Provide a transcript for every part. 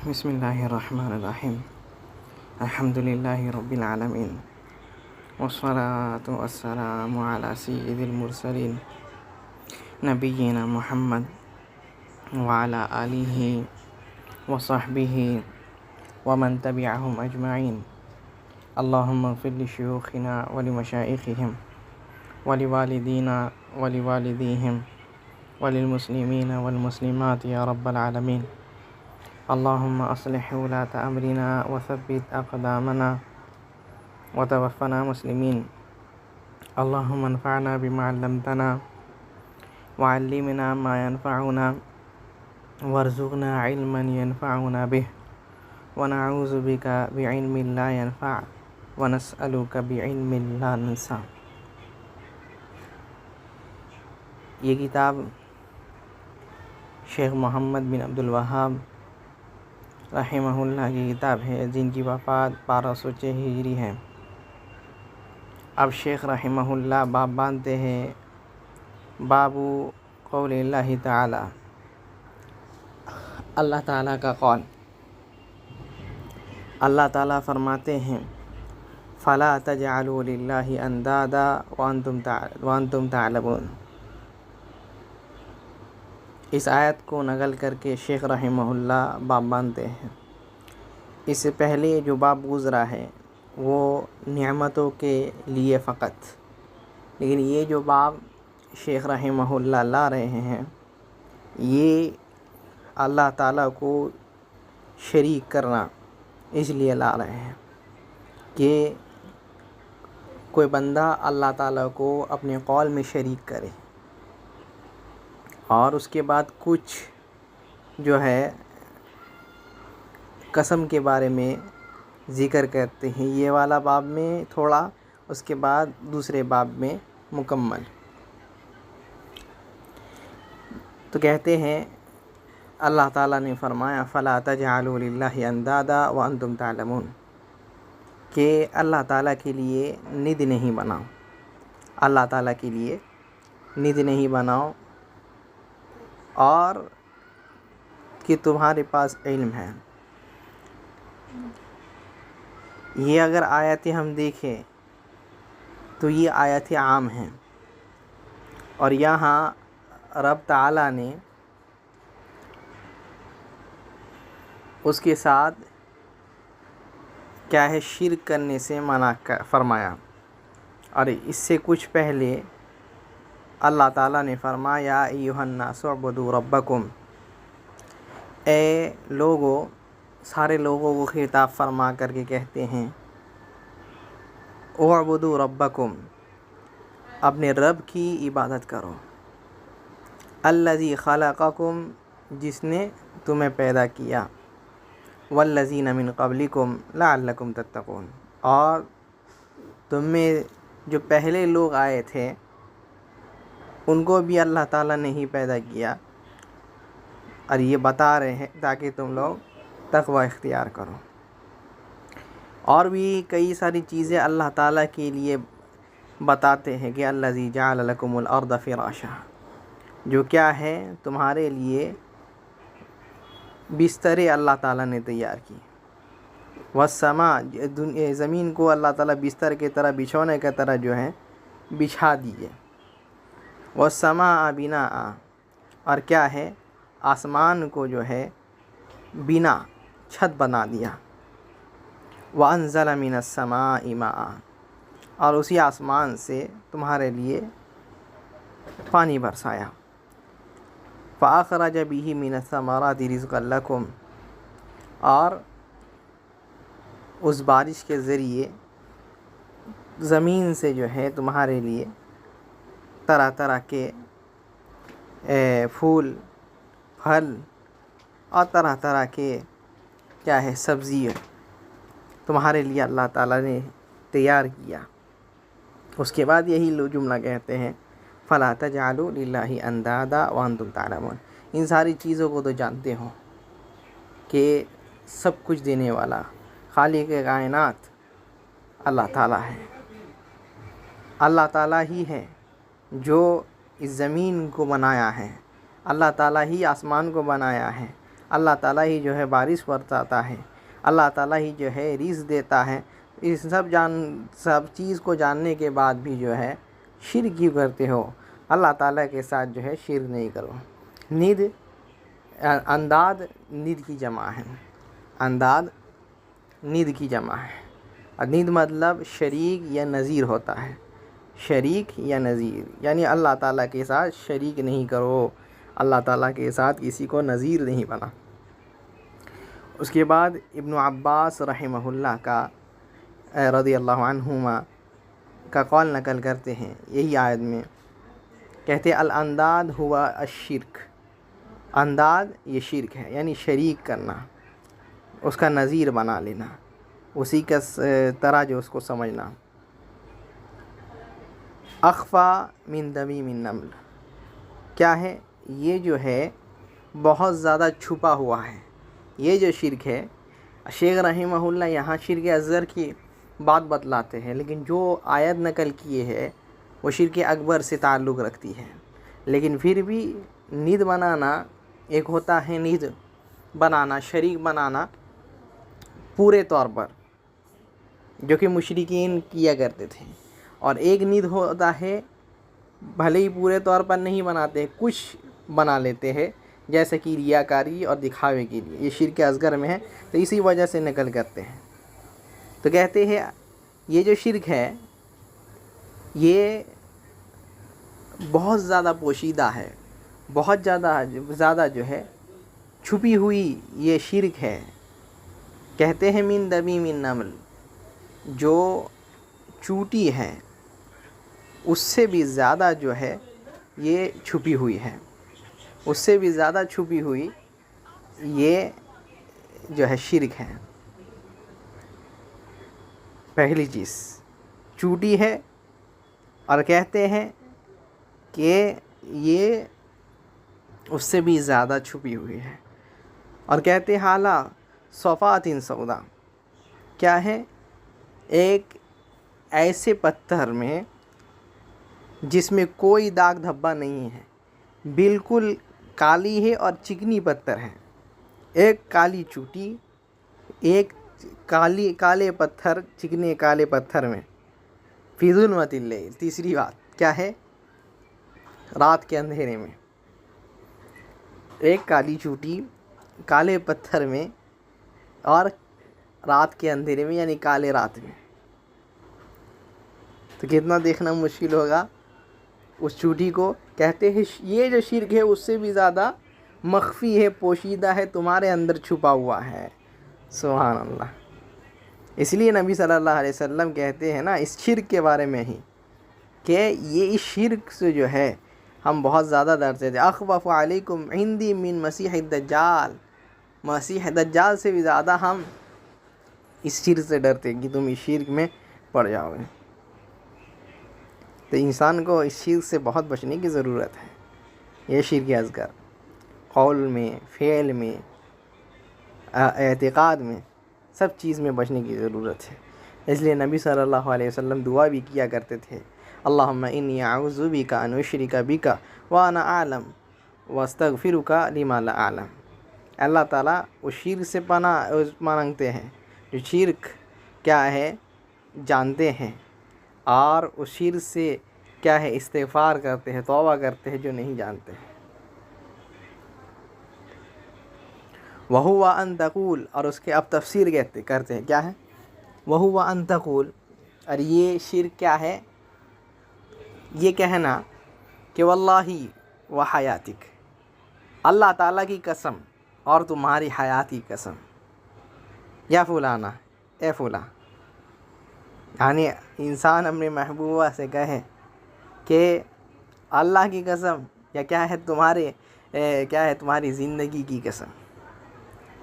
بسم اللہ الرحمن الرحیم الحمد للہ رب العالمین والصلاة والسلام علی سید المرسلین نبینا محمد وعلی آلہ وصحبہ ومن تبعہم اجمعین اللہم اغفر لشیوخنا ولمشائخہم ولوالدینا ولوالدیہم وللمسلمین والمسلمات یا رب العالمین اللہم اصلح ولاة امرنا وثبت اقدامنا وتوفنا مسلمین اللہم انفعنا بما علمتنا وعلمنا ما ينفعنا وارزقنا علما ينفعنا به ونعوذ بك بعلم لا ينفع ونسألك بعلم لا ننسى۔ یہ کتاب شیخ محمد بن عبد الوہاب رحمہ اللہ کی کتاب ہے، جن کی وفات 1206 ہجری ہے۔ اب شیخ رحمہ اللہ باب باندھتے ہیں، باب قول اللہ تعالی، اللہ تعالیٰ کا قول۔ اللہ تعالیٰ فرماتے ہیں فَلَا تَجْعَلُوا لِلَّهِ أَنْدَادًا وَأَنْتُمْ تَعْلَمُونَ۔ اس آیت کو نقل کر کے شیخ رحمہ اللہ باب باندھتے ہیں۔ اس سے پہلے جو باب گزرا ہے وہ نعمتوں کے لیے فقط، لیکن یہ جو باب شیخ رحمہ اللہ لا رہے ہیں یہ اللہ تعالیٰ کو شریک کرنا اس لیے لا رہے ہیں کہ کوئی بندہ اللہ تعالیٰ کو اپنے قول میں شریک کرے اور اس کے بعد کچھ جو ہے قسم کے بارے میں ذکر کرتے ہیں، یہ والا باب میں تھوڑا، اس کے بعد دوسرے باب میں مکمل۔ تو کہتے ہیں اللہ تعالیٰ نے فرمایا فَلَا تَجْعَلُوا لِلَّهِ أَنْدَادًا وَأَنْتُمْ تَعْلَمُونَ، کہ اللہ تعالیٰ کے لیے ند نہیں بناؤ، اللہ تعالیٰ کے لیے ند نہیں بناؤ اور کہ تمہارے پاس علم ہے۔ یہ اگر آیتیں ہم دیکھیں تو یہ آیتیں عام ہیں، اور یہاں رب تعالیٰ نے اس کے ساتھ کیا ہے شرک کرنے سے منع فرمایا، اور اس سے کچھ پہلے اللہ تعالیٰ نے فرمایا یا ایھا الناس اعبدوا ربکم، اے لوگو، سارے لوگوں کو خطاب فرما کر کے کہتے ہیں اعبدوا ربکم، اپنے رب کی عبادت کرو، الذی خلقکم، جس نے تمہیں پیدا کیا، والذین من قبلکم لعلکم تتقون، اور تم میں جو پہلے لوگ آئے تھے ان کو بھی اللہ تعالیٰ نے ہی پیدا کیا، اور یہ بتا رہے ہیں تاکہ تم لوگ تقوی اختیار کرو۔ اور بھی کئی ساری چیزیں اللہ تعالیٰ کے لیے بتاتے ہیں کہ الذی جعل لکم الارض فراشا، جو کیا ہے تمہارے لیے بستریں اللہ تعالیٰ نے تیار کی، والسماء، زمین کو اللہ تعالیٰ بستر کی طرح بچھونے کی طرح جو ہے بچھا دیے، والسماء بناء، اور کیا ہے آسمان کو جو ہے بنا چھت بنا دیا، وانزل من السماء ماء، اور اسی آسمان سے تمہارے لیے پانی برسایا، فاخرج به من الثمرات رزقا لکم، اور اس بارش کے ذریعے زمین سے جو ہے تمہارے لیے طرح طرح کے پھول، پھل اور طرح طرح کے کیا ہے سبزی تمہارے لیے اللہ تعالیٰ نے تیار کیا۔ اس کے بعد یہی جملہ کہتے ہیں فَلَا تَجْعَلُوا لِلَّهِ أَنْدَادًا وَأَنْتُمْ تَعْلَمُونَ۔ ان ساری چیزوں کو تو جانتے ہو کہ سب کچھ دینے والا خالق کائنات اللہ تعالیٰ ہے، اللہ تعالیٰ ہی ہے جو اس زمین کو بنایا ہے، اللہ تعالیٰ ہی آسمان کو بنایا ہے، اللہ تعالیٰ ہی جو ہے بارش برساتا ہے، اللہ تعالیٰ ہی جو ہے رزق دیتا ہے، اس سب چیز کو جاننے کے بعد بھی جو ہے شرک کیوں کرتے ہو؟ اللہ تعالیٰ کے ساتھ جو ہے شرک نہیں کرو۔ ند انداد ند کی جمع ہے، انداد ند کی جمع ہے، اور ند مطلب شریک یا نظیر ہوتا ہے، شریک یا نظیر، یعنی اللہ تعالیٰ کے ساتھ شریک نہیں کرو، اللہ تعالیٰ کے ساتھ کسی کو نظیر نہیں بنا۔ اس کے بعد ابن عباس رحمہ اللہ کا رضی اللہ عنہما کا قول نقل کرتے ہیں یہی آیت میں، کہتے الانداد ہوا الشرک، انداد یہ شرک ہے، یعنی شریک کرنا، اس کا نظیر بنا لینا، اسی کا طرح جو اس کو سمجھنا۔ اخفا من دمیم النمل، کیا ہے یہ؟ جو ہے بہت زیادہ چھپا ہوا ہے، یہ جو شرک ہے۔ شیخ رحمہ اللہ یہاں شرک اصغر کی بات بتلاتے ہیں، لیکن جو آیت نقل کیے ہے وہ شرک اکبر سے تعلق رکھتی ہے۔ لیکن پھر بھی ند بنانا ایک ہوتا ہے، ند بنانا، شریک بنانا پورے طور پر، جو کہ مشرکین کیا کرتے تھے، اور ایک ند ہوتا ہے بھلے ہی پورے طور پر نہیں بناتے، کچھ بنا لیتے ہیں جیسے کہ ریاکاری اور دکھاوے کے لیے، یہ شرک اصغر میں ہے، تو اسی وجہ سے نقل کرتے ہیں۔ تو کہتے ہیں یہ جو شرک ہے یہ بہت زیادہ پوشیدہ ہے، بہت زیادہ جو ہے چھپی ہوئی یہ شرک ہے۔ کہتے ہیں من دمیم النمل، جو چوٹی ہے اس سے بھی زیادہ جو ہے یہ چھپی ہوئی ہے، اس سے بھی زیادہ چھپی ہوئی یہ جو ہے شرک ہے۔ پہلی چیز چوٹی ہے، اور کہتے ہیں کہ یہ اس سے بھی زیادہ چھپی ہوئی ہے، اور کہتے ہیں حالا صفات سودا، کیا ہے؟ ایک ایسے پتھر میں جس میں کوئی داغ دھبا نہیں ہے، بالکل کالی ہے اور چکنی پتھر ہے، ایک کالی چوٹی، ایک کالے پتھر، چکنے کالے پتھر میں، فی ظلمۃ اللیل، تیسری بات کیا ہے؟ رات کے اندھیرے میں، ایک کالی چوٹی کالے پتھر میں اور رات کے اندھیرے میں، یعنی کالے رات میں، تو کتنا دیکھنا مشکل ہوگا اس چوٹی کو۔ کہتے ہیں یہ جو شرک ہے اس سے بھی زیادہ مخفی ہے، پوشیدہ ہے، تمہارے اندر چھپا ہوا ہے۔ سبحان اللہ۔ اس لیے نبی صلی اللہ علیہ وسلم کہتے ہیں نا اس شرک کے بارے میں ہی کہ یہ اس شرک سے جو ہے ہم بہت زیادہ ڈرتے تھے۔ اخوف علیکم عندی من مسیح الدجال، مسیح دجال سے بھی زیادہ ہم اس شرک سے ڈرتے کہ تم اس شرک میں پڑ جاؤ گے۔ تو انسان کو اس شرک سے بہت بچنے کی ضرورت ہے۔ یہ شرک اصغر قول میں، فعل میں، اعتقاد میں، سب چیز میں بچنے کی ضرورت ہے۔ اس لیے نبی صلی اللہ علیہ وسلم دعا بھی کیا کرتے تھے، اللہم انی اعوذ بک ان اشرک بک وانا اعلم واستغفرک لما لا اعلم۔ اللہ تعالیٰ اس شرک سے پناہ مانگتے ہیں جو شرک کیا ہے جانتے ہیں، اور اس شرک سے کیا ہے استغفار کرتے ہیں، توبہ کرتے ہیں جو نہیں جانتے ہیں۔ وَهُوَ أَن تَقُولَ، اور اس کے اب تفسیر کرتے ہیں کیا ہے؟ وَهُوَ أَن تَقُولَ، اور یہ شرک کیا ہے؟ یہ کہنا کہ واللہ وحیاتک، اللہ تعالیٰ کی قسم اور تمہاری حیات کی قسم، یا فلانا، اے فلاں، یعنی انسان اپنے محبوبہ سے کہے کہ اللہ کی قسم، یا کیا ہے تمہاری زندگی کی قسم،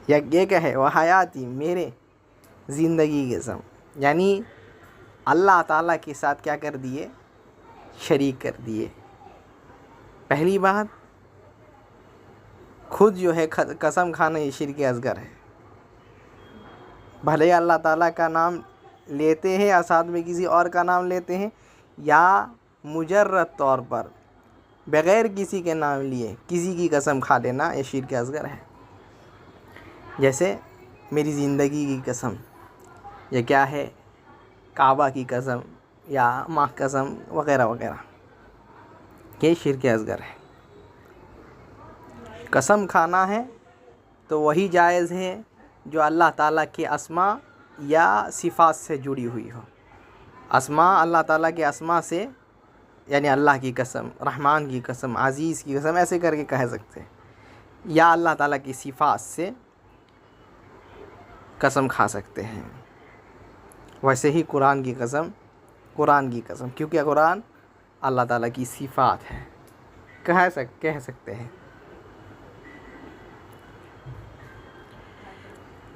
یا یہ کہے وہ حیاتی، میرے زندگی کی قسم، یعنی اللہ تعالیٰ کے ساتھ کیا کر دیے؟ شریک کر دیے۔ پہلی بات خود جو ہے قسم کھانا یہ شرک اصغر ہے، بھلے اللہ تعالیٰ کا نام لیتے ہیں یا ساتھ میں کسی اور کا نام لیتے ہیں، یا مجرد طور پر بغیر کسی کے نام لیے کسی کی قسم کھا لینا، یہ شرک اصغر ہے۔ جیسے میری زندگی کی قسم، یا کیا ہے کعبہ کی قسم، یا ماں قسم وغیرہ وغیرہ، یہ شرک اصغر ہے۔ قسم کھانا ہے تو وہی جائز ہے جو اللہ تعالیٰ کے اسماء یا صفات سے جڑی ہوئی ہو۔ اسماء اللہ تعالیٰ کے اسماء سے، یعنی اللہ کی قسم، رحمان کی قسم، عزیز کی قسم، ایسے کر کے کہہ سکتے ہیں، یا اللہ تعالیٰ کی صفات سے قسم کھا سکتے ہیں۔ ویسے ہی قرآن کی قسم، کیونکہ قرآن اللہ تعالیٰ کی صفات ہے، کہہ سکتے ہیں۔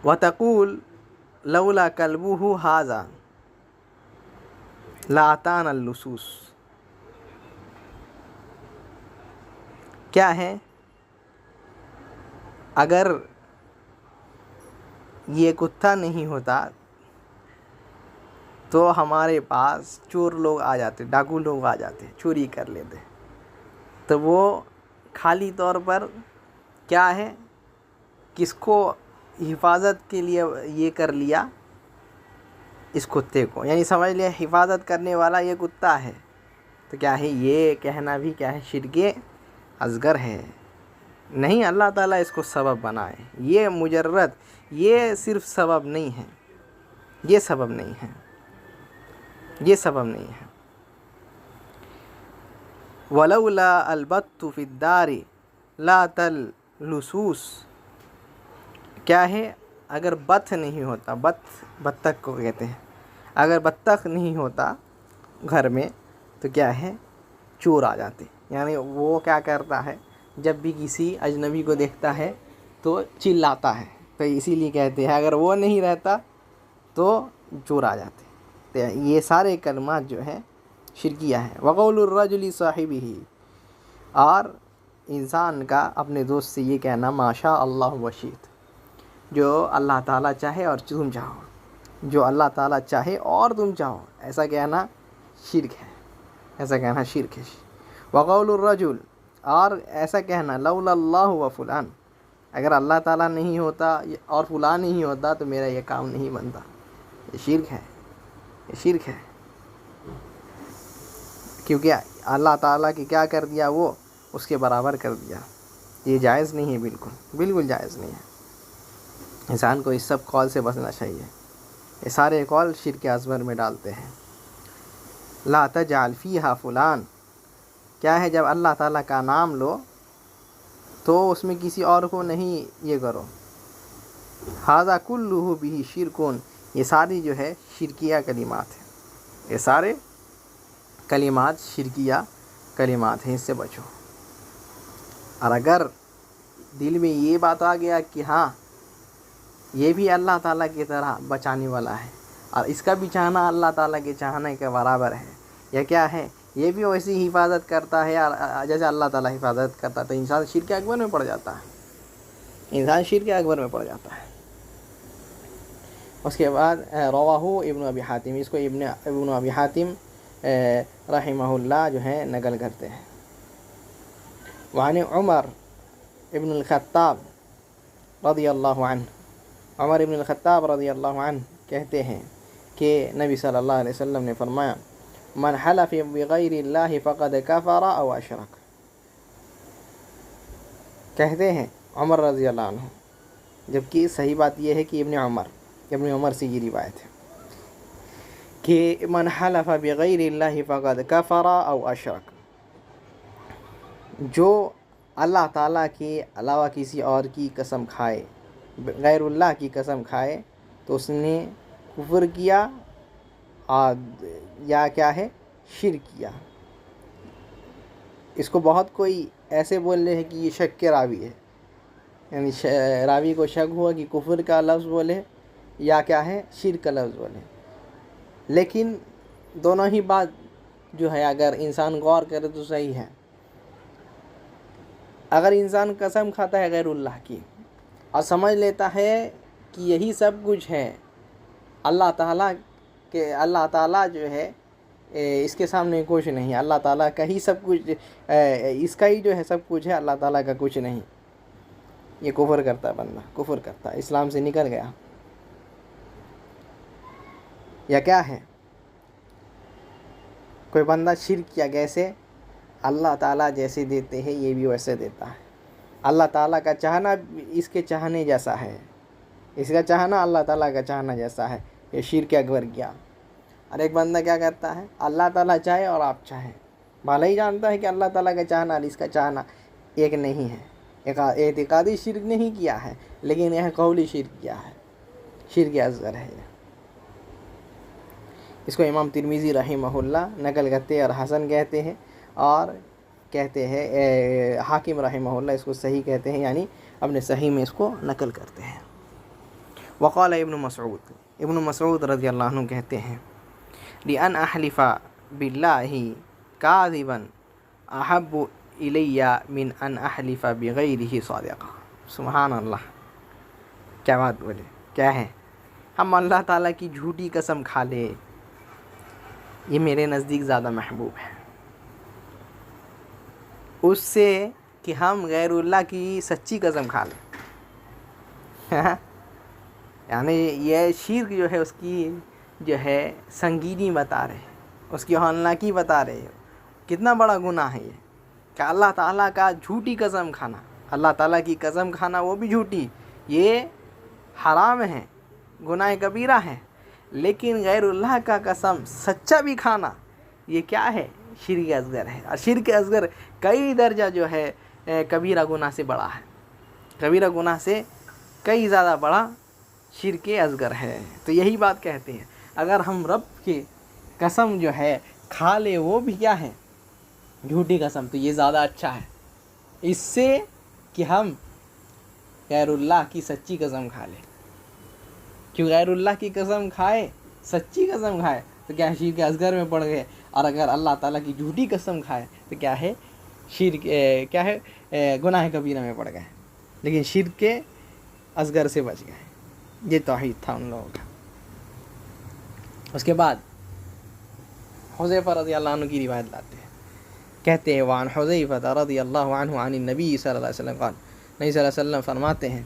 وَتَقُولُ لَوْلَا كَلْبُهُ هَذَا لَأَتَانَا اللُّصُوصُ، کیا ہے، اگر یہ کتا نہیں ہوتا تو ہمارے پاس چور لوگ آ جاتے، ڈاکو لوگ آ جاتے، چوری کر لیتے۔ تو وہ خالی طور پر کیا ہے، کس کو حفاظت کے لیے یہ کر لیا، اس کتے کو، یعنی سمجھ لیا حفاظت کرنے والا یہ کتا ہے، تو کیا ہے یہ کہنا بھی کیا ہے، شرک اصغر ہے۔ نہیں، اللہ تعالیٰ اس کو سبب بنائے، یہ مجرد، یہ صرف سبب نہیں ہے، یہ سبب نہیں ہے، یہ سبب نہیں ہے۔ وَلَوْلَا الْبَتُّ فِي الدَّارِ لَاتَ اللُّصُوصُ، کیا ہے، اگر بطھ نہیں ہوتا، بطخ کو کہتے ہیں، اگر بطخ نہیں ہوتا گھر میں تو کیا ہے، چور آ جاتے۔ یعنی وہ کیا کرتا ہے، جب بھی کسی اجنبی کو دیکھتا ہے تو چلاتا ہے، تو اسی لیے کہتے ہیں اگر وہ نہیں رہتا تو چور آ جاتے۔ تو یہ سارے کلمات جو ہیں شرکیہ ہیں۔ وقول الرجل صاحبہ، اور انسان کا اپنے دوست سے یہ کہنا ما شاء اللہ وشئت، جو اللہ تعالیٰ چاہے اور تم چاہو، جو اللہ تعالیٰ چاہے اور تم چاہو، ایسا کہنا شرک ہے، ایسا کہنا شرک ہے۔ وقول الرجل، اور ایسا کہنا لولا اللہ و فلان، اگر اللہ تعالیٰ نہیں ہوتا اور فلان نہیں ہوتا تو میرا یہ کام نہیں بنتا، یہ شرک ہے، یہ شرک ہے۔ کیونکہ اللہ تعالیٰ کی کیا کر دیا، وہ اس کے برابر کر دیا، یہ جائز نہیں ہے، بالکل جائز نہیں ہے۔ انسان کو اس سب قول سے بچنا چاہیے، یہ سارے قول شرک اصغر میں ڈالتے ہیں۔ لا تجعل فیہا فلان، کیا ہے، جب اللہ تعالیٰ کا نام لو تو اس میں کسی اور کو نہیں یہ کرو۔ ھذا کلہ بہ شرکون، یہ ساری جو ہے شرکیہ کلمات ہیں، یہ سارے کلمات شرکیہ کلمات ہیں، اس سے بچو۔ اور اگر دل میں یہ بات آ گیا کہ ہاں یہ بھی اللہ تعالیٰ کی طرح بچانے والا ہے، اور اس کا بھی چاہنا اللہ تعالیٰ کے چاہنے کے برابر ہے، یا کیا ہے یہ بھی ویسی حفاظت کرتا ہے جیسے اللہ تعالیٰ حفاظت کرتا ہے، تو انسان شرک اکبر میں پڑ جاتا ہے، انسان شرک اکبر میں پڑ جاتا ہے۔ اس کے بعد رواہ ابن ابی حاتم، اس کو ابن ابی حاتم رحمہ اللہ جو ہے نقل کرتے ہیں۔ وعن عمر ابن الخطاب رضی اللہ عنہ، عمر ابن الخطاب رضی اللہ عنہ کہتے ہیں کہ نبی صلی اللہ علیہ وسلم نے فرمایا من حلف بغیر اللہ فقد کفر او اشرک، کہتے ہیں عمر رضی اللہ عنہ، جبکہ صحیح بات یہ ہے کہ ابن عمر سے یہ روایت ہے کہ من حلف بغیر اللہ فقد کفر او اشرک، جو اللہ تعالیٰ کے علاوہ کسی اور کی قسم کھائے، غیر اللہ کی قسم کھائے، تو اس نے کفر کیا یا کیا ہے، شرک کیا۔ اس کو بہت کوئی ایسے بول رہے ہیں کہ یہ شک کے راوی ہے، یعنی راوی کو شک ہوا کہ کفر کا لفظ بولے یا کیا ہے، شرک کا لفظ بولے، لیکن دونوں ہی بات جو ہے اگر انسان غور کرے تو صحیح ہے۔ اگر انسان قسم کھاتا ہے غیر اللہ کی اور سمجھ لیتا ہے کہ یہی سب کچھ ہے، اللہ تعالیٰ جو ہے اس کے سامنے کچھ نہیں، اللہ تعالیٰ کا ہی سب کچھ، اس کا ہی جو ہے سب کچھ ہے، اللہ تعالیٰ کا کچھ نہیں، یہ کفر کرتا ہے بندہ، کفر کرتا ہے، اسلام سے نکل گیا. یا کیا ہے، کوئی بندہ شرک کیا، کیسے؟ اللہ تعالیٰ جیسے دیتے ہیں یہ بھی ویسے دیتا ہے. اللہ تعالیٰ کا چاہنا اس کے چاہنے جیسا ہے، اس کا چاہنا اللہ تعالیٰ کا چاہنا جیسا ہے. یہ شرک اکبر کیا. اور ایک بندہ کیا کرتا ہے، اللہ تعالیٰ چاہے اور آپ چاہیں، بھلا ہی جانتا ہے کہ اللہ تعالیٰ کا چاہنا اور اس کا چاہنا ایک نہیں ہے. اعتقادی شرک نہیں کیا ہے، لیکن یہ قولی شرک کیا ہے، شرک اصغر ہے. اس کو امام ترمذی رحمہ اللہ نقل کرتے ہیں اور حسن کہتے ہیں، اور کہتے ہیں حاکم رحمہ اللہ اس کو صحیح کہتے ہیں، یعنی اپنے صحیح میں اس کو نقل کرتے ہیں. وقال ابن مسعود رضی اللہ عنہ کہتے ہیں، لِأَنْ أَحْلِفَ بِاللَّهِ كَاذِبًا أَحَبُّ إِلَيَّ مِنْ أَنْ أَحْلِفَ بِغَيْرِهِ صَادِقًا. سبحان اللہ، کیا بات بولے. کیا ہے، ہم اللہ تعالیٰ کی جھوٹی قسم کھا لے، یہ میرے نزدیک زیادہ محبوب ہے اس سے کہ ہم غیر اللہ کی سچی قسم کھا لیں. یعنی یہ شرک جو ہے اس کی جو ہے سنگینی بتا رہے، اس کی ہولناکی بتا رہے، کتنا بڑا گناہ ہے یہ کہ اللہ تعالیٰ کا جھوٹی قسم کھانا. اللہ تعالیٰ کی قسم کھانا وہ بھی جھوٹی، یہ حرام ہے، گناہ کبیرہ ہے. لیکن غیر اللہ کا قسم سچا بھی کھانا، یہ کیا ہے، شرک اصغر ہے. اور شرک اصغر کئی درجہ جو ہے کبیرہ گناہ سے بڑا ہے، کبیرہ گناہ سے کئی زیادہ بڑا شرک اصغر ہے. تو یہی بات کہتے ہیں، اگر ہم رب کی قسم جو ہے کھا لے، وہ بھی کیا ہے، جھوٹی قسم، تو یہ زیادہ اچھا ہے اس سے کہ ہم غیر اللہ کی سچی قسم کھا لیں. کیوں غیر اللہ کی قسم کھائے، سچی قسم کھائے تو کیا شرک اصغر میں پڑ گئے، اور اگر اللہ تعالیٰ کی جھوٹی قسم کھائے تو کیا ہے، شرک کیا ہے، گناہ کبیرہ میں پڑ گئے، لیکن شرک کے اصغر سے بچ گئے. یہ توحید تھا ان لوگوں کا. اس کے بعد حذیفہ رضی اللہ عنہ کی روایت لاتے ہیں، کہتے ہیں وعن حذیفہ رضی اللہ عنہ عن النبی صلی اللہ علیہ وسلم قال، نبی صلی اللہ علیہ وسلم فرماتے ہیں،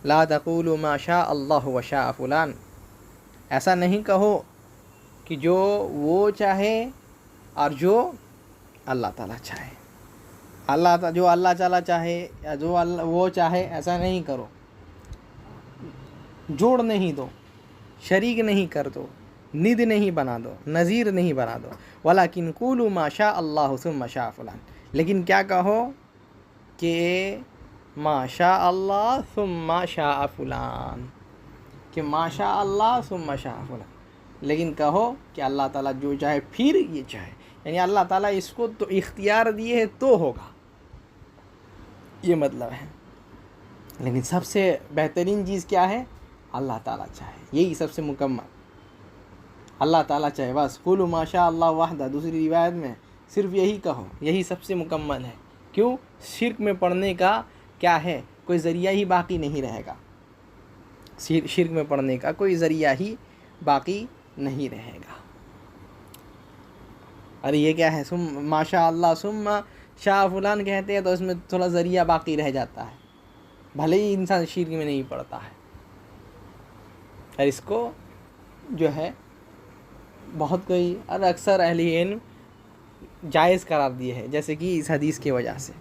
لا تقولوا ما شاء اللہ وشاء فلان، ایسا نہیں کہو کہ جو وہ چاہے اور جو اللہ تعالیٰ چاہے. جو اللہ تعالیٰ چاہے یا جو وہ چاہے، ایسا نہیں کرو، جوڑ نہیں دو، شریک نہیں کر دو، ند نہیں بنا دو، نظیر نہیں بنا دو. ولیکن قولوا ما شاء اللہ ثم شاء فلان، لیکن کیا کہو کہ ما شاء اللہ ثم شاء فلان، کہ ما شاء اللہ ثم شاء فلان، لیکن کہو کہ اللہ تعالیٰ جو چاہے پھر یہ چاہے، یعنی اللہ تعالیٰ اس کو تو اختیار دیے ہے تو ہوگا، یہ مطلب ہے. لیکن سب سے بہترین چیز کیا ہے، اللہ تعالیٰ چاہے، یہی سب سے مکمل، اللہ تعالیٰ چاہے بس. قولوا ما شاء اللہ وحدہ، دوسری روایت میں صرف یہی کہو، یہی سب سے مکمل ہے. کیوں، شرک میں پڑنے کا کیا ہے، کوئی ذریعہ ہی باقی نہیں رہے گا، شرک میں پڑنے کا کوئی ذریعہ ہی باقی نہیں رہے گا. ارے یہ کیا ہے، ما شاء اللہ ثم شاء فلان کہتے ہیں تو اس میں تھوڑا ذریعہ باقی رہ جاتا ہے، بھلے ہی انسان شرک میں نہیں پڑتا ہے. اور اس کو جو ہے بہت کوئی اور اکثر اہل علم جائز قرار دیے ہیں، جیسے کہ اس حدیث کی وجہ سے.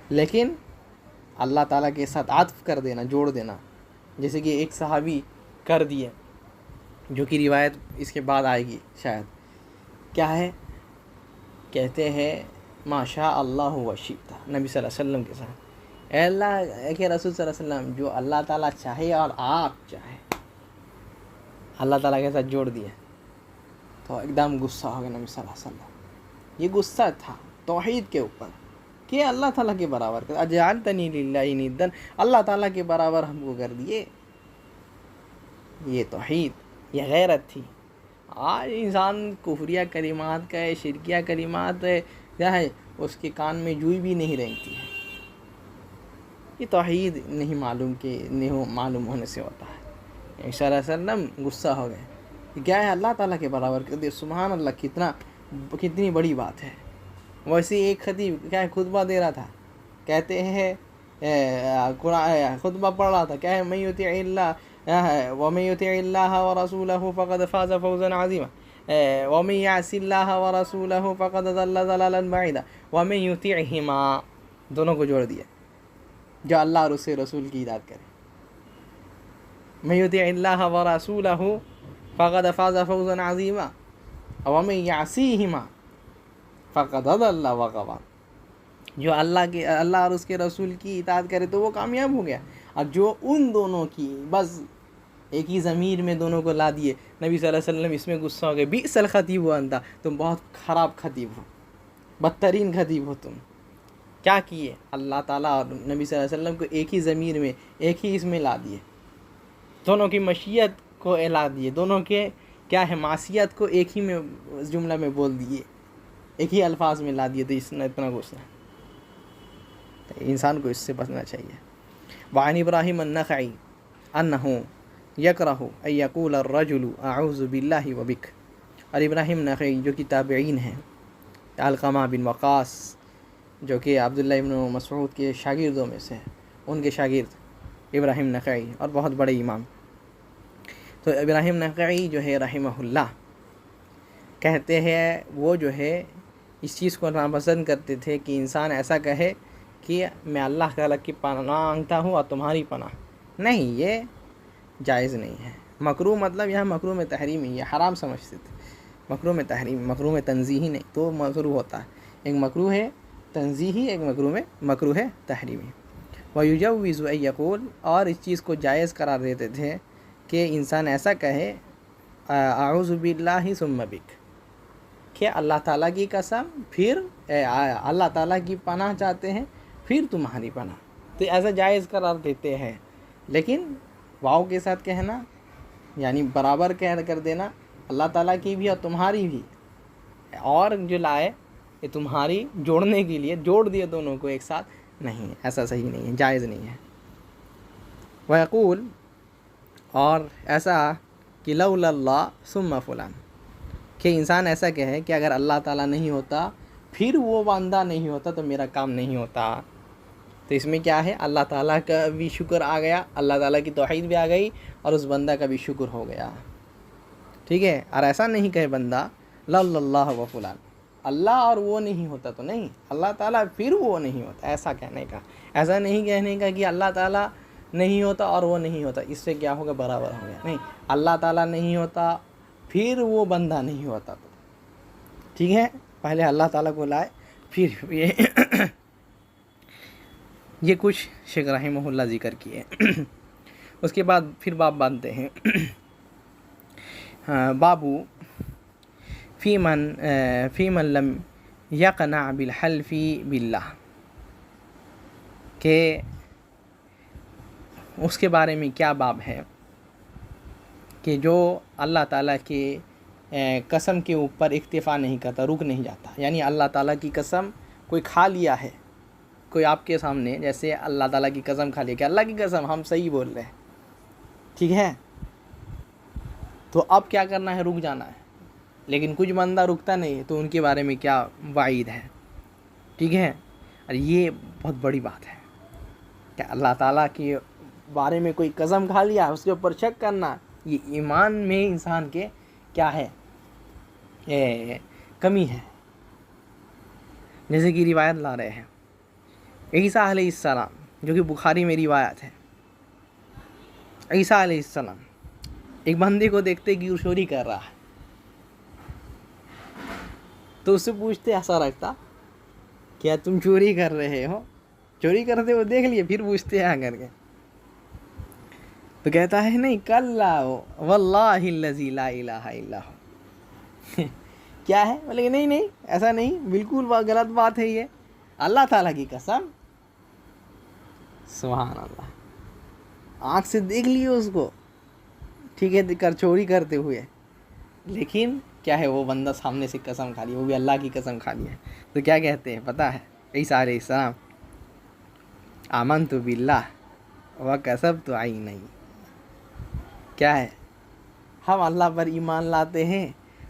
لیکن اللہ تعالیٰ کے ساتھ عطف کر دینا، جوڑ دینا، جیسے کہ ایک صحابی کر دیے، جو کہ روایت اس کے بعد آئے گی شاید. کیا ہے، کہتے ہیں ما شاء اللہ وشئت، نبی صلی اللہ علیہ وسلم کے ساتھ، اے اللہ کے رسول صلی اللہ علیہ وسلم، جو اللہ تعالیٰ چاہے اور آپ چاہے، اللہ تعالیٰ کے ساتھ جوڑ دیا تو ایک دم غصہ ہو گیا نبی صلی اللہ علیہ وسلم. یہ غصہ تھا توحید کے اوپر کہ اللہ تعالیٰ کے برابر کر، اجعلتنی للہ ندا، اللہ تعالیٰ کے برابر ہم کو کر دیے. یہ توحید، یہ غیرت تھی. آج انسان کفریہ کلمات کا ہے، شرکیہ کلمات کیا ہے، اس کے کان میں جوئی بھی نہیں رہتی ہے. یہ توحید نہیں معلوم، کہ نہیں معلوم ہونے سے ہوتا ہے. صلی اللہ علیہ وسلم غصہ ہو گئے کہ کیا ہے، اللہ تعالیٰ کے برابر کر دیا. سبحان اللہ، کتنی بڑی بات ہے. ویسے ایک خطیب کیا ہے، خطبہ دے رہا تھا، کہتے ہیں قرآن خطبہ پڑھ رہا تھا، کیا ہے، من یطع اللہ ومن یطع اللہ ورسولہ فقد فاز فوزا عظیما ومن یعص اللہ ورسولہ فقد ضل ضلالا بعیدا ومن یطعہما، دونوں کو جوڑ دیا، جو اللہ اور اس کے رسول کی اطاعت کرے. من یطع اللہ ورسولہ فقد فاز فوزا عظیما ومن یعصیہما فقد ضل وغوی، جو اللہ اور اس کے رسول کی اطاعت کرے تو وہ کامیاب ہو گیا. اور جو ان دونوں کی بس ایک ہی ضمیر میں دونوں کو لا دیے، نبی صلی اللہ علیہ وسلم اس میں غصہ ہو گئے، بئس الخطیب انت، تم بہت خراب خطیب ہو، بدترین خطیب ہو تم. کیا کیے؟ اللہ تعالیٰ اور نبی صلی اللہ علیہ وسلم کو ایک ہی ضمیر میں، ایک ہی اس میں لا دیے، دونوں کی مشیت کو اعلا دیے، دونوں کے کیا ہے معصیت کو ایک ہی میں جملہ میں بول دیے، ایک ہی الفاظ میں لا دیے. تو اس نے اتنا غصہ، انسان کو اس سے بچنا چاہیے. وعن ابراہیم النخعی انہ یکرہ ان یقول الرجل اعوذ باللہ وبک، اور ابراہیم نخعی جو کہ تابعین ہیں، علقمہ بن وقاص جو کہ عبداللہ ابن مسعود کے شاگردوں میں سے ہیں، ان کے شاگرد ابراہیم نخعی اور بہت بڑے امام. تو ابراہیم نخعی جو ہے رحمہ اللہ کہتے ہیں، وہ جو ہے اس چیز کو ناپسند کرتے تھے کہ انسان ایسا کہے کہ میں اللہ تعالیٰ کی پناہ مانگتا ہوں اور تمہاری پناہ. نہیں، یہ جائز نہیں ہے. مکروہ مطلب یہاں مکروہ میں تحریمی، یہ حرام سمجھتے تھے. مکروہ میں تحریم، مکروہ میں تنزیہی نہیں، تو مکروہ ہوتا ہے. ایک مکروہ ہے تنزیہی، ایک مکروہ ہے تحریمی. وَيُجَوِّزُ أَن يَقُولَ، اور اس چیز کو جائز قرار دیتے تھے کہ انسان ایسا کہے اعوذ باللہ ثم بک، کہ اللہ تعالیٰ کی قسم، پھر اللہ تعالیٰ کی پناہ چاہتے ہیں، پھر تمہاری پناہ. تو ایسا جائز قرار دیتے ہیں، لیکن واو کے ساتھ کہنا یعنی برابر کر دینا، اللہ تعالیٰ کی بھی اور تمہاری بھی، اور جو لائے یہ تمہاری جوڑنے کے لیے جوڑ دیے دونوں کو ایک ساتھ، نہیں، ایسا صحیح نہیں ہے، جائز نہیں ہے. وَيَقُول، اور ایسا کہ لولا اللہ ثم فلان، کہ انسان ایسا کہے کہ اگر اللہ تعالیٰ نہیں ہوتا، پھر وہ بندہ نہیں ہوتا تو میرا کام نہیں ہوتا. تو اس میں کیا ہے، اللہ تعالیٰ کا بھی شکر آ گیا، اللہ تعالیٰ کی توحید بھی آ گئی، اور اس بندہ کا بھی شکر ہو گیا. ٹھیک ہے. اور ایسا نہیں کہے بندہ لولا اللہ و فلان، اللہ اور وہ نہیں ہوتا تو نہیں، اللہ تعالیٰ پھر وہ نہیں ہوتا، ایسا کہنے کا. ایسا نہیں کہنے کا کہ اللہ تعالیٰ نہیں ہوتا اور وہ نہیں ہوتا، اس سے کیا ہوگا، برابر ہو گیا. نہیں، اللہ تعالیٰ نہیں ہوتا پھر وہ بندہ نہیں ہوتا. تو ٹھیک ہے، پہلے اللہ تعالیٰ کو لائے، پھر یہ کچھ شیخ رحمہ اللہ ذکر کیے. اس کے بعد پھر باب باندھتے ہیں. بابو فی من لم یقنع بالحلف باللہ، کہ اس کے بارے میں کیا باب ہے کہ جو اللہ تعالیٰ کے قسم کے اوپر اکتفا نہیں کرتا، رک نہیں جاتا. یعنی اللہ تعالیٰ کی قسم کوئی کھا لیا ہے، کوئی آپ کے سامنے جیسے اللہ تعالیٰ کی قسم کھا لیا کہ اللہ کی قسم ہم صحیح بول رہے ہیں، ٹھیک ہے، تو اب کیا کرنا ہے، رک جانا ہے. لیکن کچھ بندہ رکتا نہیں ہے، تو ان کے بارے میں کیا وعید ہے. ٹھیک ہے. اور یہ بہت بڑی بات ہے کہ اللہ تعالیٰ کے بارے میں کوئی قسم کھا لیا، اس کے اوپر شک کرنا، یہ ایمان میں انسان کے کیا ہے، کمی ہے. جیسے کہ روایت لا رہے ہیں عیسیٰ علیہ السلام، جو کہ بخاری میں روایت ہے. عیسیٰ علیہ السلام ایک بندے کو دیکھتے کہ وہ چوری کر رہا ہے، تو اس سے پوچھتے ایسا رکھتا، کیا تم چوری کر رہے ہو؟ چوری کرتے وہ دیکھ لیے، پھر پوچھتے ہیں کر کے، تو کہتا ہے نہیں، کلا واللہ الذی لا الہ الا ہو. کیا ہے؟ بولے کہ نہیں ایسا نہیں، بالکل غلط بات ہے یہ، اللہ تعالیٰ کی قسم. سبحان اللہ، آنکھ سے دیکھ لیے اس کو، ٹھیک ہے، چوری کرتے ہوئے، لیکن کیا ہے، وہ بندہ سامنے سے قسم کھا لیا، وہ بھی اللہ کی قسم کھا لیا. تو کیا کہتے ہیں پتہ ہے عیسیٰ علیہ السلام، آمنت باللہ وکذبت عینی. کیا ہے، ہم اللہ پر ایمان لاتے ہیں،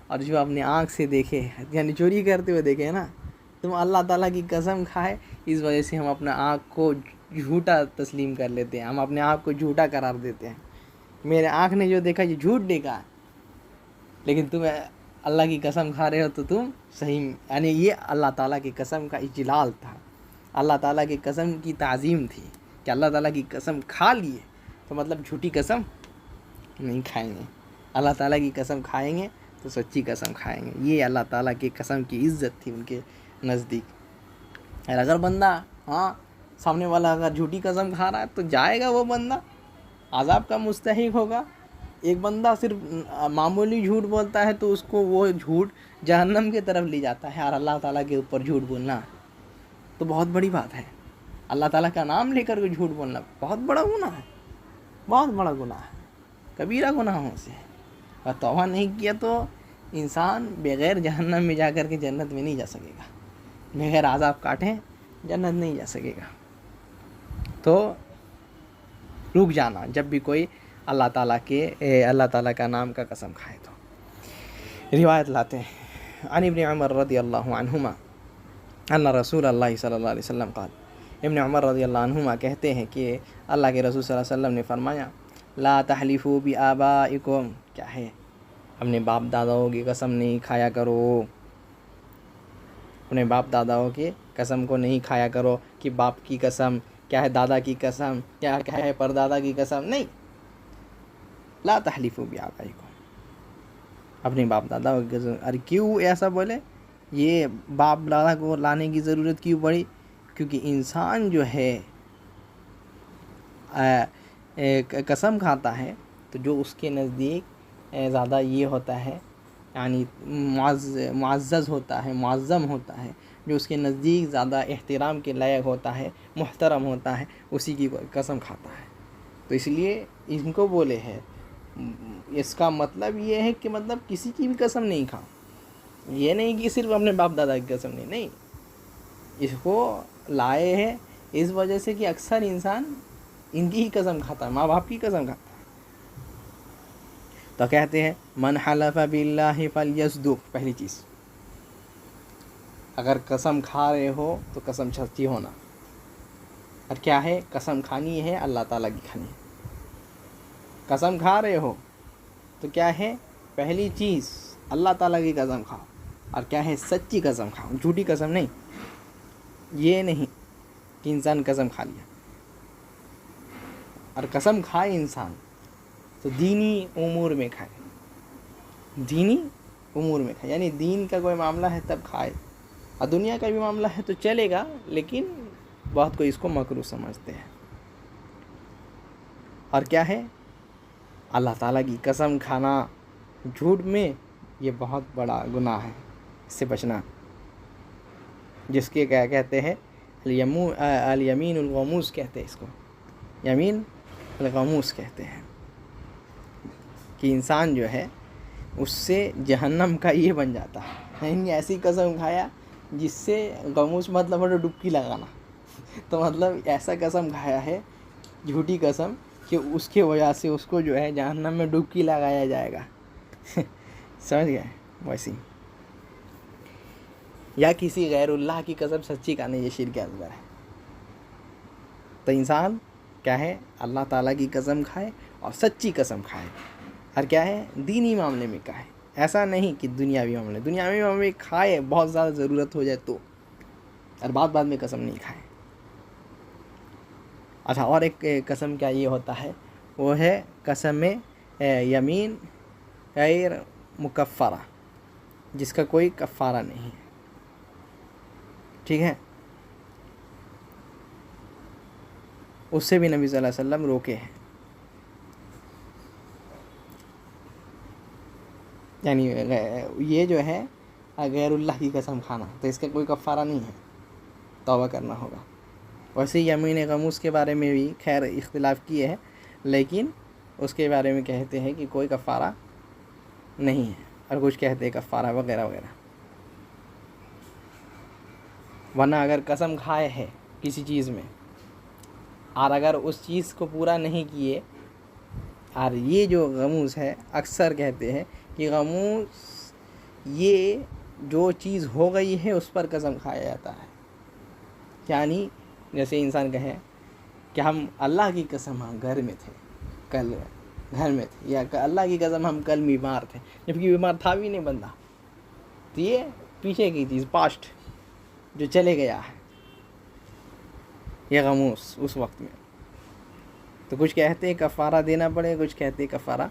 اور جو اپنے آنکھ سے دیکھے، یعنی چوری کرتے ہوئے دیکھے نا، تم اللہ تعالیٰ کی قسم کھائے اس وجہ سے ہم اپنا آنکھ کو جھوٹا تسلیم کر لیتے ہیں، ہم اپنے آپ کو جھوٹا قرار دیتے ہیں. میرے آنکھ نے جو دیکھا یہ جھوٹ دیکھا، لیکن تم اللہ کی قسم کھا رہے ہو تو تم صحیح. یعنی یہ اللہ تعالیٰ کی قسم کا اجلال تھا، اللہ تعالیٰ کی قسم کی تعظیم تھی کہ اللہ تعالیٰ کی قسم کھا لیے تو مطلب جھوٹی قسم نہیں کھائیں گے، اللہ تعالیٰ کی قسم کھائیں گے تو سچی قسم کھائیں گے. یہ اللہ تعالیٰ کی قسم کی عزت تھی ان کے نزدیک. اور اگر بندہ سامنے والا اگر جھوٹی قسم کھا رہا ہے تو جائے گا وہ بندہ عذاب کا مستحق ہوگا. ایک بندہ صرف معمولی جھوٹ بولتا ہے تو اس کو وہ جھوٹ جہنم کی طرف لے جاتا ہے، اور اللہ تعالیٰ کے اوپر جھوٹ بولنا تو بہت بڑی بات ہے. اللہ تعالیٰ کا نام لے کر کے جھوٹ بولنا بہت بڑا گناہ ہے، بہت بڑا گناہ ہے، کبیرہ گناہوں سے. اور توبہ نہیں کیا تو انسان بغیر جہنم میں جا کر کے جنت میں نہیں جا سکے گا، بغیر عذاب کاٹے جنت نہیں جا سکے گا. تو رک جانا جب بھی کوئی اللہ تعالیٰ کا نام کا قسم کھائے تو. روایت لاتے ہیں عن ابن عمر رضی اللہ عنہما ان رسول اللہ صلی اللہ علیہ وسلم قال. ابن عمر رضی اللہ عنہما کہتے ہیں کہ اللہ کے رسول صلی اللہ علیہ وسلم نے فرمایا لا تحلفوا بآبائکم، کیا ہے اپنے باپ داداؤں کی قسم نہیں کھایا کرو، اپنے باپ داداؤں کی قسم کو نہیں کھایا کرو. کہ باپ کی قسم کیا ہے، دادا کی قسم کیا ہے، پردادا کی قسم نہیں. لا تحلفوا بآبائکم، اپنے باپ دادا کی قسم. ارے کیوں ایسا بولے، یہ باپ دادا کو لانے کی ضرورت کیوں پڑی؟ کیونکہ انسان جو ہے قسم کھاتا ہے تو جو اس کے نزدیک زیادہ یہ ہوتا ہے، یعنی معزز ہوتا ہے، معظم ہوتا ہے، جو اس کے نزدیک زیادہ احترام کے لائق ہوتا ہے، محترم ہوتا ہے، اسی کی قسم کھاتا ہے. تو اس لیے ان کو بولے ہے، اس کا مطلب یہ ہے کہ مطلب کسی کی بھی قسم نہیں کھا. یہ نہیں کہ صرف اپنے باپ دادا کی قسم نہیں، اس کو لائے ہیں اس وجہ سے کہ اکثر انسان ان کی ہی قسم کھاتا ہے، ماں باپ کی قسم کھاتا ہے. تو کہتے ہیں من حلف باللہ فلیصدق. پہلی چیز، اگر قسم کھا رہے ہو تو قسم سچی ہونا. اور کیا ہے قسم کھانی ہے، اللہ تعالیٰ کی کھانی ہے. قسم کھا رہے ہو تو کیا ہے، پہلی چیز اللہ تعالیٰ کی قسم کھاؤ. اور کیا ہے، سچی قسم کھاؤ، جھوٹی قسم نہیں. یہ نہیں کہ انسان قسم کھا لیا، اور قسم کھائے انسان تو دینی امور میں کھائے، دینی امور میں کھائے. یعنی دین کا کوئی معاملہ ہے تب کھائے، اور دنیا کا بھی معاملہ ہے تو چلے گا، لیکن بہت کوئی اس کو مکروہ سمجھتے ہیں. اور کیا ہے، اللہ تعالیٰ کی قسم کھانا جھوٹ میں یہ بہت بڑا گناہ ہے، اس سے بچنا. جس کے کیا کہتے ہیں، الیمین الغموس کہتے ہیں اس کو، یمین الغموس کہتے ہیں. کہ انسان جو ہے اس سے جہنم کا یہ بن جاتا ہے. یعنی ایسی قسم کھایا جس سے غموس مطلب ہے ڈبکی لگانا. تو مطلب ایسا قسم کھایا ہے، جھوٹی قسم، کہ اس کے وجہ سے اس کو جو ہے جہنم میں ڈبکی لگایا جائے گا. سمجھ گئے؟ ویسی یا کسی غیر اللہ کی قسم سچی کھانے، یہ شرک اکبر ہے. تو انسان کیا ہے، اللہ تعالیٰ کی قسم کھائے اور سچی قسم کھائے. اور کیا ہے، دینی معاملے میں کھائے. ایسا نہیں کہ دنیاوی معاملے میں کھائے، بہت زیادہ ضرورت ہو جائے تو، اور بعد میں قسم نہیں کھائے. اچھا، اور ایک قسم کیا یہ ہوتا ہے، وہ ہے قسم یمین غیر مکفرہ، جس کا کوئی کفارہ نہیں ہے. ٹھیک ہے، اس سے بھی نبی صلی اللہ علیہ وسلم روکے ہیں. یعنی یہ جو ہے غیر اللہ کی قسم کھانا، تو اس کا کوئی کفارہ نہیں ہے، توبہ کرنا ہوگا. ویسے یمین غموس کے بارے میں بھی خیر اختلاف کیے ہیں، لیکن اس کے بارے میں کہتے ہیں کہ کوئی کفارہ نہیں ہے، اور کچھ کہتے ہیں کفارہ وغیرہ وغیرہ. ورنہ اگر قسم کھائے ہے کسی چیز میں، اور اگر اس چیز کو پورا نہیں کیے، اور یہ جو غموس ہے اکثر کہتے ہیں کہ غموس یہ جو چیز ہو گئی ہے اس پر قسم کھایا جاتا ہے. یعنی جیسے انسان کہے کہ ہم اللہ کی قسم ہم گھر میں تھے، کل گھر میں تھے، یا اللہ کی قسم ہم کل بیمار تھے، جبکہ بیمار تھا بھی نہیں بندہ. تو یہ پیچھے کی چیز، پاسٹ جو چلے گیا ہے، یہ غموس اس وقت میں. تو کچھ کہتے ہیں کفارہ دینا پڑے، کچھ کہتے ہیں کفارہ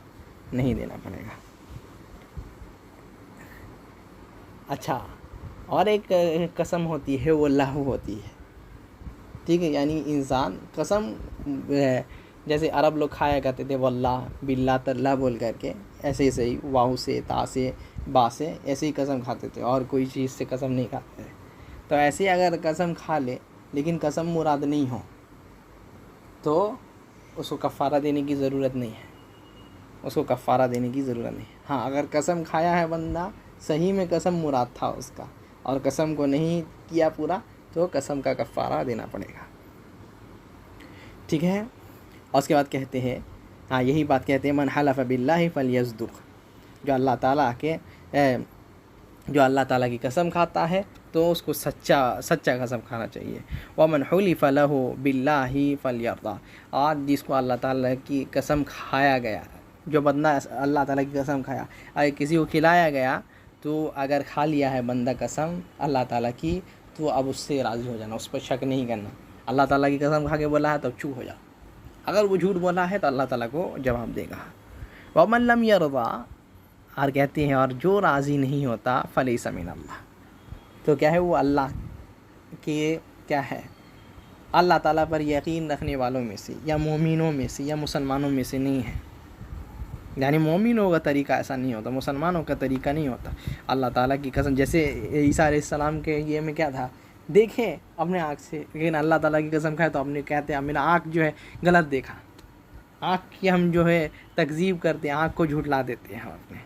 نہیں دینا پڑے گا. اچھا، اور ایک قسم ہوتی ہے وہ لہو ہوتی ہے، ٹھیک ہے. یعنی انسان قسم، جیسے عرب لوگ کھایا کرتے تھے واللہ باللہ تاللہ بول کر کے، ایسے ہی صحیح واو سے تا سے با سے ایسے ہی قسم کھاتے تھے، اور کوئی چیز سے قسم نہیں کھاتے تھے. تو ایسے اگر قسم کھا لے لیکن قسم مراد نہیں ہو تو اس کو کفارہ دینے کی ضرورت نہیں ہے، اس کو کفارہ دینے کی ضرورت نہیں. ہاں، اگر قسم کھایا ہے بندہ، صحیح میں قسم مراد تھا اس کا، اور قسم کو نہیں کیا پورا، تو قسم کا کفارہ دینا پڑے گا. ٹھیک ہے. اور اس کے بعد کہتے ہیں، ہاں یہی بات کہتے ہیں، من حلف باللہ فلیصدق، جو اللہ تعالیٰ کی قسم کھاتا ہے تو اس کو سچا قسم کھانا چاہیے. ومن حلف لہ باللہ فلیرضى، اور جس کو اللہ تعالیٰ کی قسم کھایا گیا، جو بندہ اللہ تعالیٰ کی قسم کھایا، اگر کسی کو کھلایا گیا تو اگر کھا لیا ہے بندہ قسم اللہ تعالیٰ کی، تو اب اس سے راضی ہو جانا، اس پر شک نہیں کرنا. اللہ تعالیٰ کی قسم کھا کے بولا ہے تو اب چپ ہو جاؤ. اگر وہ جھوٹ بولا ہے تو اللہ تعالیٰ کو جواب دے گا. ومن لم یرضى، اور کہتے ہیں اور جو راضی نہیں ہوتا، فلیس من اللہ، تو کیا ہے وہ اللہ کے کیا ہے، اللہ تعالیٰ پر یقین رکھنے والوں میں سے، یا مومنوں میں سے، یا مسلمانوں میں سے نہیں ہے. یعنی مومنوں کا طریقہ ایسا نہیں ہوتا، مسلمانوں کا طریقہ نہیں ہوتا. اللہ تعالیٰ کی قسم، جیسے عیسیٰ علیہ السلام کے یہ میں کیا تھا، دیکھیں اپنے آنکھ سے، لیکن اللہ تعالیٰ کی قسم کھائے تو اپنے کہتے ہیں میرا آنکھ جو ہے غلط دیکھا. آنکھ کی ہم جو ہے تکذیب کرتے ہیں، آنکھ کو جھٹلا دیتے ہیں ہم اپنے.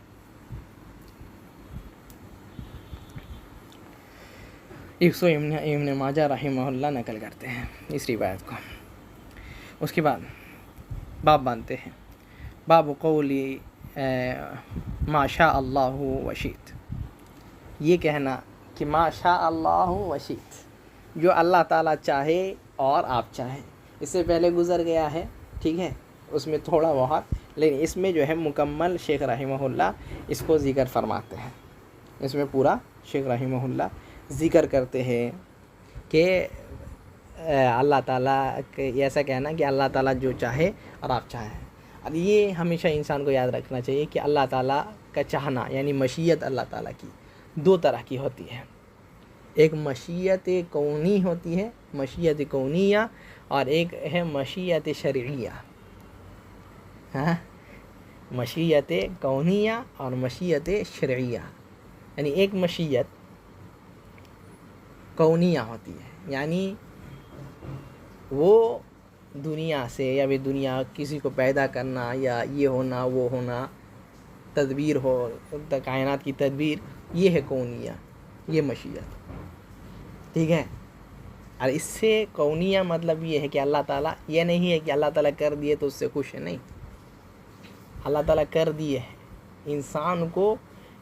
ابن ماجہ رحمہ اللہ نقل کرتے ہیں اس روایت کو. اس کے بعد باب باندھتے ہیں، باب قولی ما شاء اللہ وشئت، یہ کہنا کہ ما شاء اللہ وشئت، جو اللہ تعالیٰ چاہے اور آپ چاہیں. اس سے پہلے گزر گیا ہے، ٹھیک ہے، اس میں تھوڑا بہت، لیکن اس میں جو ہے مکمل شیخ رحمہ اللہ اس کو ذکر فرماتے ہیں. اس میں پورا شیخ رحمہ اللہ ذکر کرتے ہیں کہ اللہ تعالیٰ ایسا کہنا کہ اللہ تعالیٰ جو چاہے اور آپ چاہیں. اور یہ ہمیشہ انسان کو یاد رکھنا چاہیے کہ اللہ تعالیٰ کا چاہنا یعنی مشیت اللہ تعالیٰ کی دو طرح کی ہوتی ہے. ایک مشیت کونی ہوتی ہے، مشیت کونیہ، اور ایک ہے مشیت شرعیہ. ہاں، مشیت کونیہ اور مشیت شرعیہ. یعنی ایک مشیت کونیہ ہوتی ہے، یعنی وہ دنیا سے، یا بھی دنیا کسی کو پیدا کرنا، یا یہ ہونا وہ ہونا، تدبیر ہو کائنات کی تدبیر، یہ ہے کونیہ، یہ مشیت. ٹھیک ہے. اور اس سے کونیہ مطلب یہ ہے کہ اللہ تعالیٰ، یہ نہیں ہے کہ اللہ تعالیٰ کر دیے تو اس سے خوش ہے، نہیں، اللہ تعالیٰ کر دیے ہے انسان کو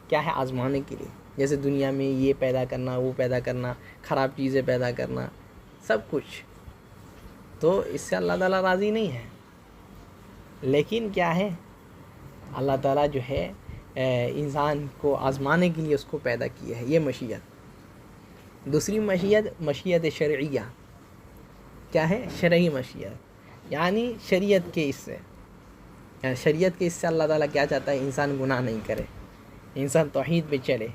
کیا ہے آزمانے کے لیے. جیسے دنیا میں یہ پیدا کرنا، وہ پیدا کرنا، خراب چیزیں پیدا کرنا، سب کچھ، تو اس سے اللہ تعالیٰ راضی نہیں ہے. لیکن کیا ہے، اللہ تعالیٰ جو ہے انسان کو آزمانے کے لیے اس کو پیدا کیا ہے، یہ مشیت. دوسری مشیت، مشیت شرعیہ، کیا ہے، شرعی مشیت، یعنی شریعت کے اس سے اللہ تعالیٰ کیا چاہتا ہے، انسان گناہ نہیں کرے، انسان توحید پہ چلے،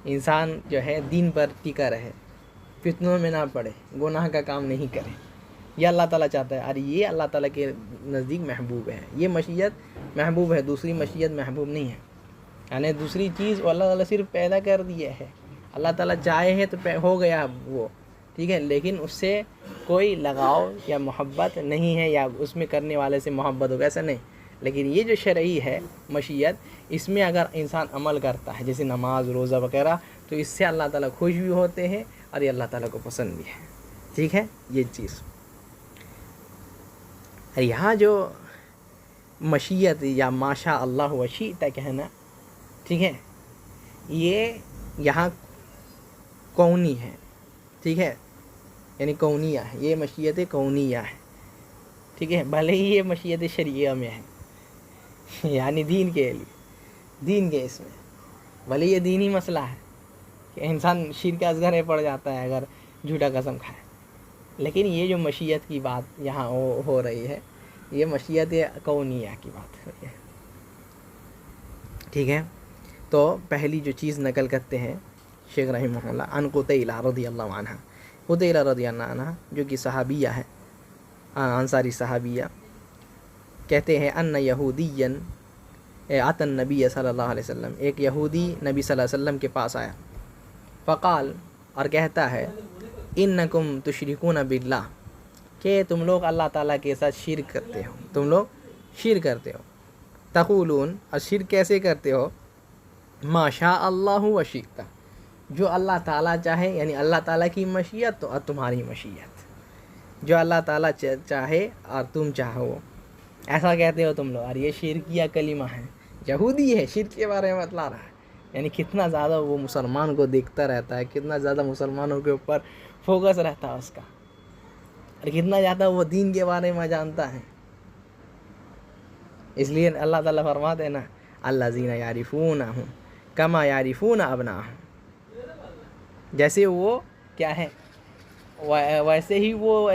انسان جو ہے دین پر ٹکا رہے، فتنوں میں نہ پڑے، گناہ کا کام نہیں کرے. یہ اللہ تعالیٰ چاہتا ہے، اور یہ اللہ تعالیٰ کے نزدیک محبوب ہے. یہ مشیت محبوب ہے، دوسری مشیت محبوب نہیں ہے. یعنی دوسری چیز وہ اللہ تعالیٰ صرف پیدا کر دیا ہے، اللہ تعالیٰ چاہے ہے تو ہو گیا وہ، ٹھیک ہے، لیکن اس سے کوئی لگاؤ یا محبت نہیں ہے، یا اس میں کرنے والے سے محبت ہوگا، ایسا نہیں. لیکن یہ جو شرعی ہے مشیت، اس میں اگر انسان عمل کرتا ہے جیسے نماز روزہ وغیرہ، تو اس سے اللہ تعالیٰ خوش بھی ہوتے ہیں اور یہ اللہ تعالیٰ کو پسند بھی ہے. ٹھیک ہے، یہ چیز. یہاں جو مشیت یا ما شاء اللہ وشئت کہنا، ٹھیک ہے، یہ یہاں کونی ہے. ٹھیک ہے، یعنی کونیہ ہے، یہ مشیت کونیہ ہے، ٹھیک ہے، بھلے ہی یہ مشیت شرعیہ میں ہے، یعنی دین کے لیے، دین کے اس میں، بھلے یہ دینی مسئلہ ہے کہ انسان شرک اصغر میں پڑ جاتا ہے اگر جھوٹا قسم کھائے، لیکن یہ جو مشیت کی بات یہاں ہو رہی ہے، یہ مشیت کونیہ کی بات ہو رہی ہے، ٹھیک ہے۔ تو پہلی جو چیز نقل کرتے ہیں شیخ رحمہ اللہ عن قطیلہ رضی اللہ عنہ، قطیلہ رضی اللہ عنہ جو کہ صحابیہ ہے، انصاری صحابیہ، کہتے ہیں ان یہودیا اتى النبی صلی اللہ علیہ وسلم، ایک یہودی نبی صلی اللہ علیہ وسلم کے پاس آیا، فقال، اور کہتا ہے، انکم تشرکون باللہ، کہ تم لوگ اللہ تعالیٰ کے ساتھ شرک کرتے ہو، تم لوگ شرک کرتے ہو، تقولون، اور شرک کیسے کرتے ہو، ما شاء اللہ و شئت، جو اللہ تعالیٰ چاہے، یعنی اللہ تعالیٰ کی مشیت تو اور تمہاری مشیت، جو اللہ تعالیٰ چاہے اور تم چاہو، ایسا کہتے ہو تم لوگ، اور یہ شرکیہ کلمہ ہے، یہودی ہے، شرک کے بارے میں بتلا رہا ہے، یعنی کتنا زیادہ وہ مسلمان کو دیکھتا رہتا ہے، کتنا زیادہ مسلمانوں کے اوپر فوکس رہتا ہے اس کا، اور کتنا زیادہ وہ دین کے بارے میں جانتا ہے، اس لیے اللہ تعالیٰ فرماتے ہیں نا، الذین یعرفونہ کما یعرفون ابناءہم، جیسے وہ کیا ہے ویسے ہی وہ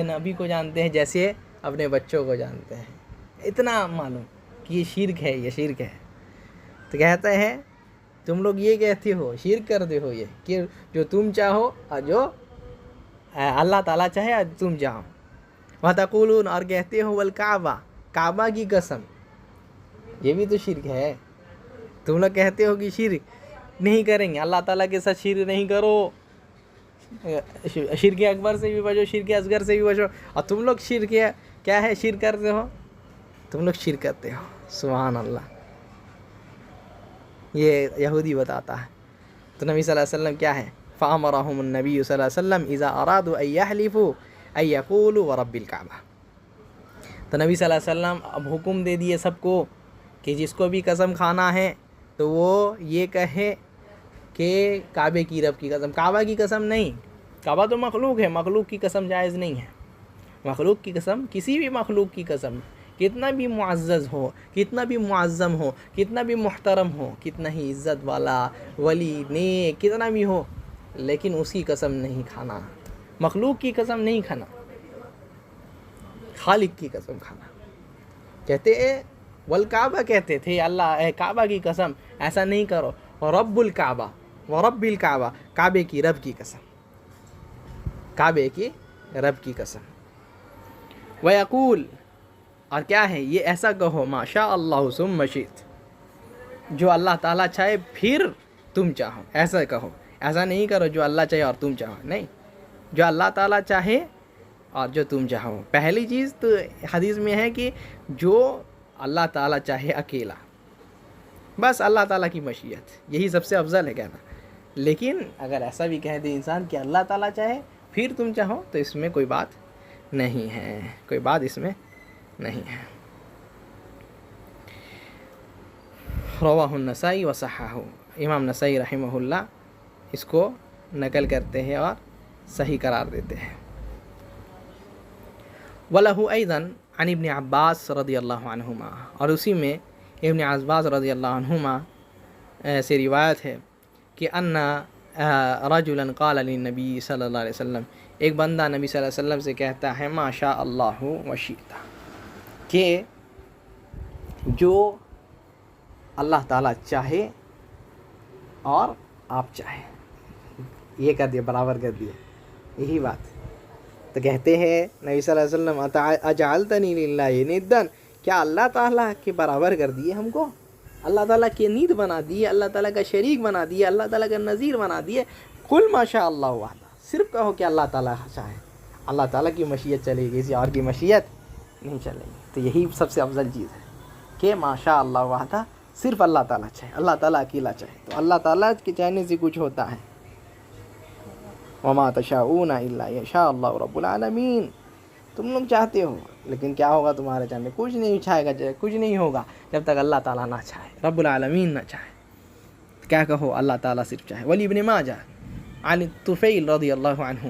نبی کو جانتے ہیں جیسے اپنے بچوں کو جانتے ہیں، اتنا معلوم کہ یہ شرک ہے، یہ شرک ہے۔ تو کہتا ہے تم لوگ یہ کہتے ہو، شرک کرتے ہو، یہ کہ جو تم چاہو اور جو اللہ تعالیٰ چاہے اور تم چاہو، وَتَقُولُونَ، اور کہتے ہو، والکعبہ، کعبہ کی قسم، یہ بھی تو شرک ہے، تم لوگ کہتے ہو کہ شرک نہیں کریں گے، اللہ تعالیٰ کے ساتھ شرک نہیں کرو، شرک اکبر سے بھی بچو، شرک اصغر سے بھی بچو، اور تم لوگ شرک کیا ہے، شرک کرتے ہو، تم لوگ شرک کرتے ہو، سبحان اللہ، یہ یہودی بتاتا ہے۔ تو نبی صلی اللہ علیہ وسلم کیا ہے، فَأَمَرَهُمُ النَّبِيُّ صلی اللہ علیہ وسلم إِذَا أَرَادُوا أَن يَحْلِفُوا أَن يَقُولُوا وَرَبِّ الْكَعْبَةِ، تو نبی صلی اللہ علیہ وسلم اب حکم دے دیے سب کو کہ جس کو بھی قسم کھانا ہے تو وہ یہ کہے کہ کعبے کی رب کی قسم، کعبہ کی قسم نہیں، کعبہ تو مخلوق ہے، مخلوق کی قسم جائز نہیں ہے، مخلوق کی قسم، کسی بھی مخلوق کی قسم، کتنا بھی معزز ہو، کتنا بھی معظم ہو، کتنا بھی محترم ہو، کتنا ہی عزت والا ولی نیک کتنا بھی ہو، لیکن اس کی قسم نہیں کھانا، مخلوق کی قسم نہیں کھانا، خالق کی قسم کھانا۔ کہتے والکعبہ، کہتے تھے اللہ کعبہ کی قسم ایسا نہیں کرو، رب الکعبہ ورب الکعبہ، کعبے کی رب کی قسم، کعبے کی رب کی قسم، ویقول، اور کیا ہے یہ ایسا کہو، ما شاء اللہ ثم شئت، جو اللہ تعالیٰ چاہے پھر تم چاہو، ایسا کہو، ایسا نہیں کرو جو اللہ چاہے اور تم چاہو، نہیں، جو اللہ تعالیٰ چاہے اور جو تم چاہو۔ پہلی چیز تو حدیث میں ہے کہ جو اللہ تعالیٰ چاہے اکیلا، بس اللہ تعالیٰ کی مشیت، یہی سب سے افضل ہے کہنا، لیکن اگر ایسا بھی کہہ دے انسان کہ اللہ تعالیٰ چاہے پھر تم چاہو، تو اس میں کوئی بات نہیں ہے، کوئی بات اس میں نہیں ہے۔ رواہ النسائی وصححہ، امام نسائی رحمہ اللہ اس کو نقل کرتے ہیں اور صحیح قرار دیتے ہیں۔ وَلَهُ أَيْضًا عن ابن عباس رضی اللہ عنہما، اور اسی میں ابن عباس رضی اللہ عنہما سے روایت ہے کہ ان رجلا قال للنبی صلی اللہ علیہ وسلم، ایک بندہ نبی صلی اللہ علیہ وسلم سے کہتا ہے، ما شاء اللہ وشئت، کہ جو اللہ تعالیٰ چاہے اور آپ چاہیں، یہ کر دیا، برابر کر دیا، یہی بات۔ تو کہتے ہیں نبی صلی اللہ علیہ وسلم، اجعلتنی للہ ندا، کیا اللہ تعالیٰ کے برابر کر دیے ہم کو، اللہ تعالیٰ کے نید بنا دیے، اللہ تعالیٰ کا شریک بنا دیے، اللہ تعالیٰ کا نظیر بنا دیے، قل ما شاء اللہ وحدہ، صرف کہو کہ اللہ تعالیٰ چاہے، اللہ تعالیٰ کی مشیت چلے گی، کسی اور کی مشیت نہیں چلے گی۔ تو یہی سب سے افضل چیز ہے کہ ما شاء اللہ وحدہ، صرف اللہ تعالیٰ چاہے، اللہ تعالیٰ اکیلا چاہے، تو اللہ تعالیٰ کے چاہنے سے کچھ ہوتا ہے۔ وما تشاءون الا یشاء اللہ رب العالمین، تم لوگ چاہتے ہو لیکن کیا ہوگا تمہارے چاہنے، کچھ نہیں چھائے گا، کچھ نہیں ہوگا جب تک اللہ تعالیٰ نہ چاہے، رب العالمین نہ چاہے۔ کیا کہو، اللہ تعالیٰ صرف چاہے۔ ولی ابن ماجہ عن طفیل رضی اللہ عنہ